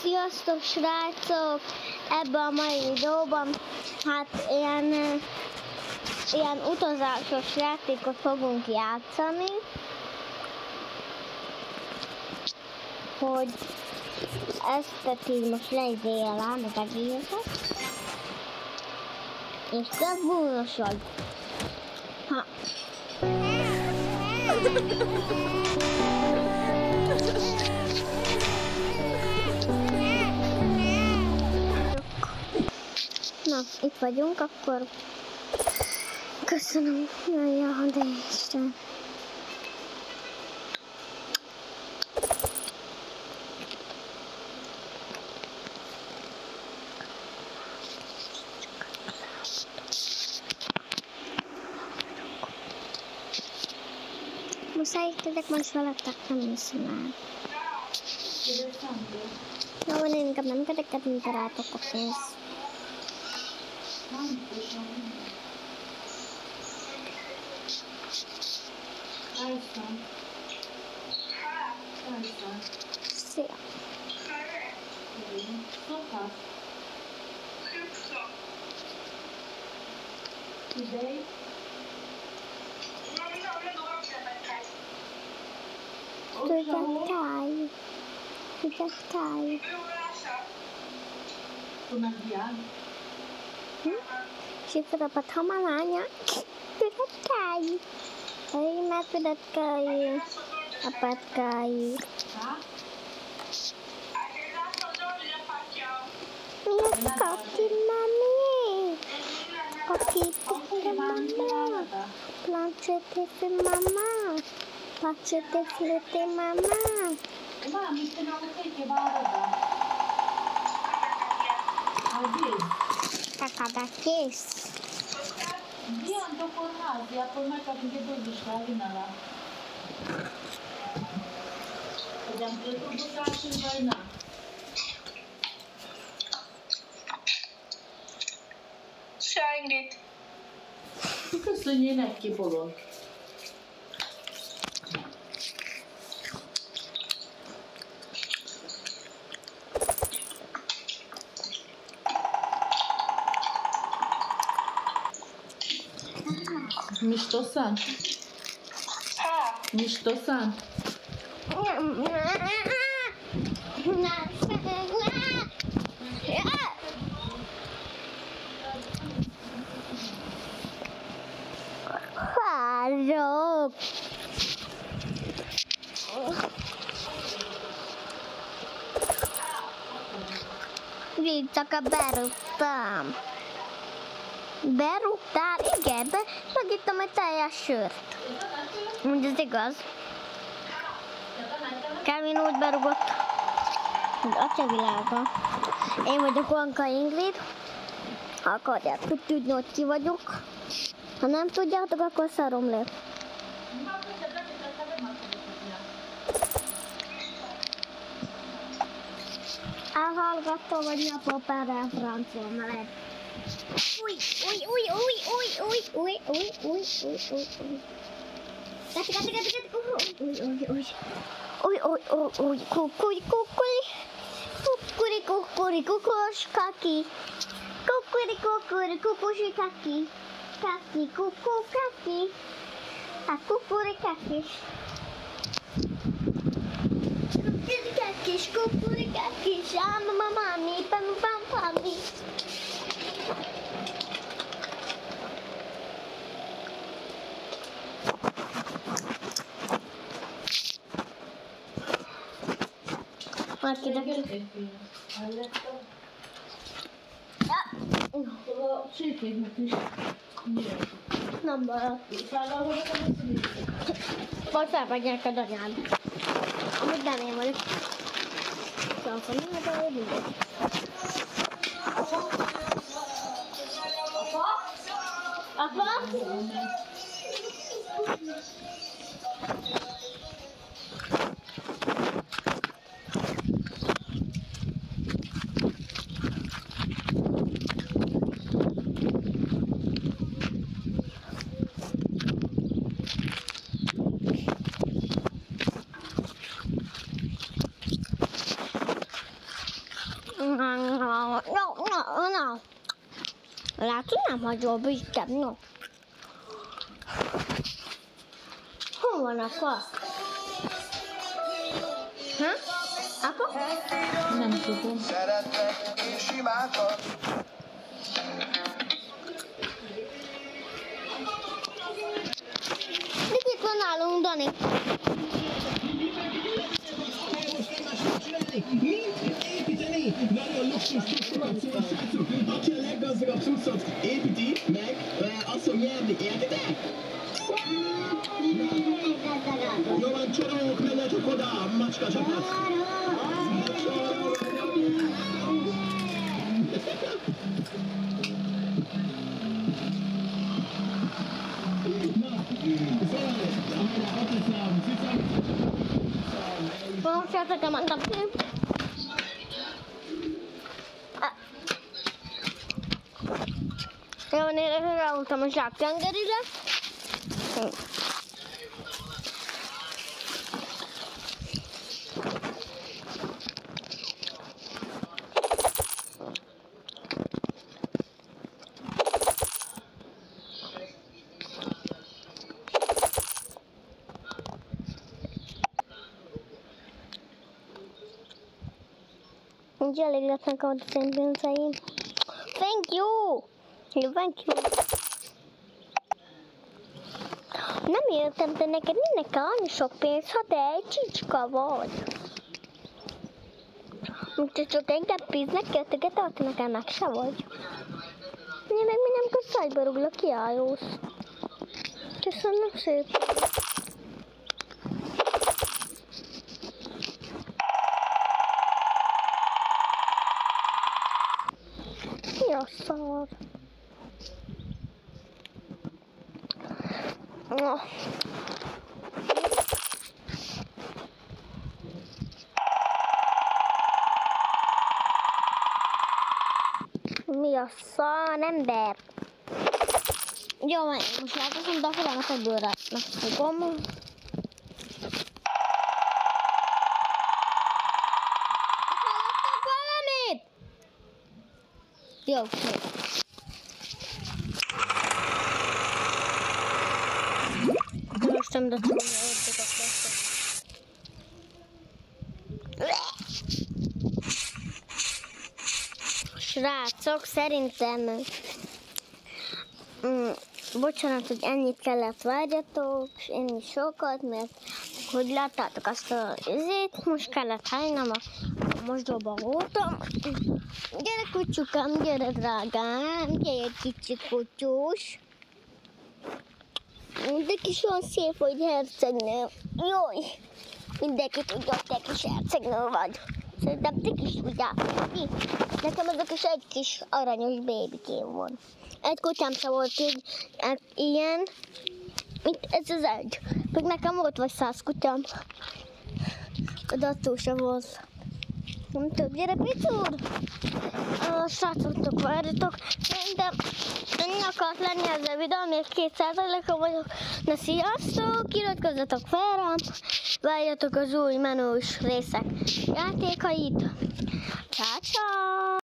Sziasztok srácok! Ebben a mai videóban hát ilyen utazásos játékot fogunk játszani, hogy ezt így most leizélem az egészet, és te búnos vagy. Ha. Na, itt vagyunk, akkor köszönöm, jaj, de Isten. Muszáj tegyek most veletek, nem hiszem el. Jó, én inkább nem kedeket, mint barátok a pénz. Szia! Tudjattáj. Siempre patamalaña. Tudjattáj. Ay, na tudjattáj. Apatkáj. Miért kaki, mami? Kaki, mama. Planchete für mama. Planchete flete mama. Cada kész. Ilyen toporházi, akkor megkapjuk egy dolgozságina lá. Hogyan tudod vagy nem? Ingrid. Köszönjél neki, bolond. Что сам? Не что сам? Харок. Csak berúgtam. Berúgtál? Igen, megittem egy teljes sört. Úgy ez igaz. Kevin úgy berúgott, hogy atya világa. Én vagyok Anka Ingrid. Ha akarjátok tudni, hogy ki vagyok. Ha nem tudjátok, akkor szarom le. Elhallgattól vagy napopára francia mellett. Új. Kukuri, kukos, kaki. Kukuri, kukusi, kaki. Kaki, kuku, kaki. A kukuri, kakis. Kukuri, kakis. Mami, pami. Nem baj. Vagy felvagyják a anyád. Amúgy nem én vagyok. Szóval nem baj, mindegy. Apa? Na. Látod, nem hagyom inkább, no. Hol van apa? Ha? Apa? Nem tudom. Szeretlek és imádlak. Mit van nálunk, Dani? Építeni! Nagyon luxus cuccokat szólszátok! Aki a leggazdagabb cuccot építi meg, azt fog nyerni, értitek? Jó van, csorogok, menjetek oda, macska csapat! Vamos siapa yang mantap sih? Yang ini saya sama siapa yang dari dah? Nincs elég lett nekem a szénpénzeim. Thank you! Thank you! Nem értem, de neked minek kell annyi sok pénz, ha te egy csicska vagy. Úgyhogy csak engem pénznek jötteket tartani, nekem meg se vagy. Én meg mi nem közszájba rúglak, kiállósz. Köszönöm szépen. Mi a szar? Mi a szar, ember? Jó, most látszom, de a felemet egyből megfogom. Hallottak valamit? Jó, most nem tudom, hogy ördögök leszek. Srácok, szerintem bocsánat, hogy ennyit kellett várjatok, és ennyi sokat, mert hogy láttátok azt az izét, most kellett hánynom, mosdóban voltam. Gyere kutyukám, gyere drágám, gyere kicsi kutyus. De kis olyan szép, hogy hercegnő. Jaj, mindenki tudja, hogy te kis hercegnő vagy. Szerintem ti is tudjátok. Nekem azok is egy kis aranyos bébikém van. Egy kutyám sem volt ilyen, mint ez az egy. Még nekem volt vagy 100 kutyám. De attól sem volt. Nem több, gyere Picur! Srácok, várjatok. Szerintem ennyi akart lenni ez a videó, még 2%-a vagyok. Na sziasztok, iratkozzatok fel rám, várjatok az új menős részek játékait. Ciao, ciao!